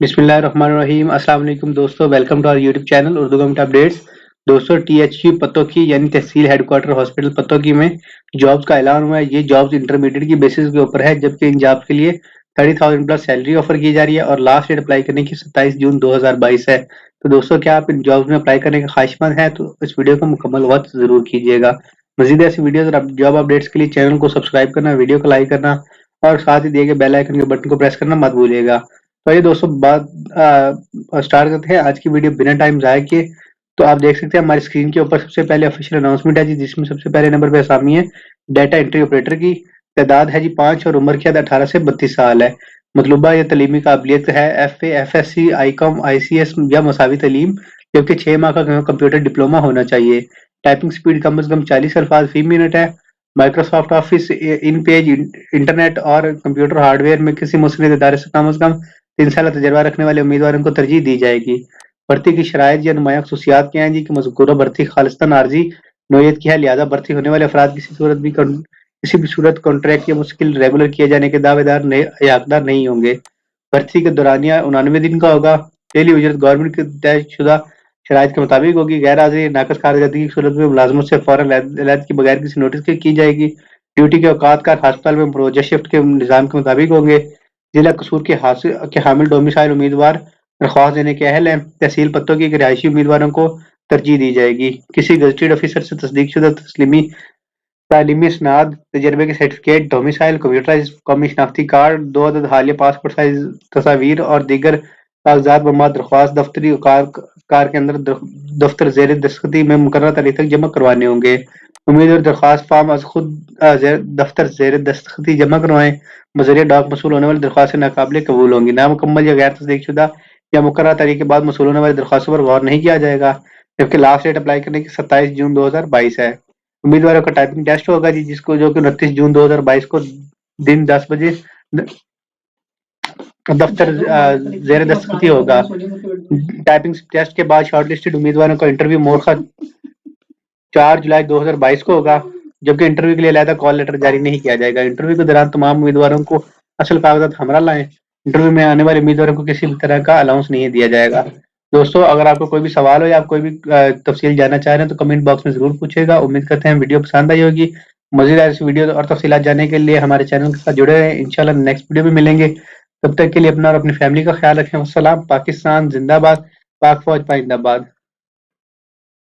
بسم اللہ الرحمن الرحیم۔ السلام علیکم دوستو، welcome to our YouTube channel Urdu government updates. دوستو THU پتوکی یعنی تحصیل ہیڈ کوارٹر ہاسپٹل پتوکی میں جابز کا اعلان ہوا ہے۔ یہ جابز انٹرمیڈیٹ کی بیسس کے اوپر ہے، جبکہ ان جابز کے لیے 30,000 پلس سیلری آفر کی جا رہی ہے اور لاسٹ ڈیٹ اپلائی کرنے کی 27 جون 2022 ہے۔ تو دوستو کیا آپ ان جابز میں اپلائی کرنے کا خواہشمند ہیں تو اس ویڈیو کو مکمل وقت ضرور کیجیے گا۔ مزید ایسی ویڈیوز اور جاب اپڈیٹس کے لیے چینل کو سبسکرائب کرنا، ویڈیو کو لائک کرنا اور ساتھ ہی دیے گئے بیل آئیکن کے بٹن کو پریس کرنا مت بھولیے گا۔ تو یہ دوستوں بات اسٹارٹ کرتے ہیں آج کی ویڈیو بنا ٹائم ضائع کیے۔ تو آپ دیکھ سکتے ہیں ہماری اسکرین کے اوپر سب سے پہلے آفیشیل اناؤنسمنٹ ہے جس میں سب سے پہلے نمبر پہ اسامی ہے ڈیٹا انٹری آپریٹر کی۔ تعداد ہے 5 اور عمر کی حد 18 سے 32 سال ہے۔ مطلوبہ یا تعلیمی قابلیت ہے FA FSC ICOM ICS یا مساوی تعلیم، جبکہ 6 ماہ کا کمپیوٹر ڈپلومہ ہونا چاہیے۔ ٹائپنگ سپیڈ کم از کم 40 الفاظ فی منٹ ہے۔ Microsoft office in page internet اور کمپیوٹر ہارڈ ویئر میں کسی مصنف ادارے سے کم از کم 3 سال تجربہ رکھنے والے امیدواروں کو ترجیح دی جائے گی۔ بھرتی کی شرائط یا نمایاں خصوصیات کیا ہیں کہ مذکورہ بھرتی خالصتاً عارضی نوعیت کی ہے، لہذا بھرتی ہونے والے افراد کسی بھی صورت کانٹریکٹ یا مستقل ریگولر کیے جانے کے دعوے دار یا حقدار نہیں ہوں گے۔ بھرتی کے دورانیہ 99 دن کا ہوگا۔ پہلی اجرت گورنمنٹ کے طے شدہ شرائط کے مطابق ہوگی۔ غیر حاضری ناقص کارکردگی کی صورت میں ملازمت سے فوراً علیحدگی کے بغیر کسی نوٹس کی جائے گی۔ ڈیوٹی کے اوقات کا ہسپتال میں مروجہ شفٹ کے نظام کے مطابق ہوں گے۔ ضلع قصور کے حامل ڈومیسائل امیدوار درخواست دینے کے اہل ہیں۔ تحصیل پتوکی کے رہائشی امیدواروں کو ترجیح دی جائے گی۔ کسی گزٹیڈ آفیسر سے تصدیق شدہ تعلیمی اسناد، تجربے کے سرٹیفکیٹ، ڈومیسائل، کمپیوٹرائز قومی شناختی کارڈ، 2 عدد حالیہ پاسپورٹ سائز تصاویر اور دیگر کاغذات بماد درخواست دفتری کار کے اندر دفتر زیر دستخطی میں مقررہ تاریخ تک جمع کروانے ہوں گے۔ امیدوار درخواست فارم از خود دفتر زیر دستخطی جمع کروائیں۔ بذریعہ ڈاک موصول ہونے والی درخواستیں ناقابل قبول ہوں گی۔ نامکمل یا غیر تصدیق شدہ یا مقررہ تاریخ کے بعد موصول ہونے والی درخواستوں پر غور نہیں کیا جائے گا، جبکہ لاسٹ ڈیٹ اپلائی کرنے کی 27 جون 2022 ہے۔ امیدواروں کا ٹائپنگ ٹیسٹ ہوگا جو کہ 29 جون 2022 کو دن 10 بجے دفتر زیر دستخطی ہوگا۔ ٹائپنگ ٹیسٹ کے بعد شارٹ لسٹڈ امیدواروں کا انٹرویو مورخہ 4 جولائی 2022 کو ہوگا، جبکہ انٹرویو کے لیے علیحدہ کال لیٹر جاری نہیں کیا جائے گا۔ انٹرویو کے دوران تمام امیدواروں کو اصل کاغذات ہمراہ لائیں۔ انٹرویو میں آنے والے امیدواروں کو کسی بھی طرح کا الاؤنس نہیں دیا جائے گا۔ دوستو اگر آپ کو کوئی بھی سوال ہو یا آپ کوئی بھی تفصیل جاننا چاہ رہے ہیں تو کمنٹ باکس میں ضرور پوچھے گا۔ امید کرتے ہیں ویڈیو پسند آئی ہوگی۔ مزید ایسی ویڈیو اور تفصیلات جاننے کے لیے ہمارے چینل کے ساتھ جڑے رہیں۔ انشاءاللہ نیکسٹ ویڈیو میں ملیں گے، تب تک کے لیے اپنا اور اپنی فیملی کا خیال رکھیں۔ والسلام۔ پاکستان زندہ باد، پاک فوج پائندہ باد۔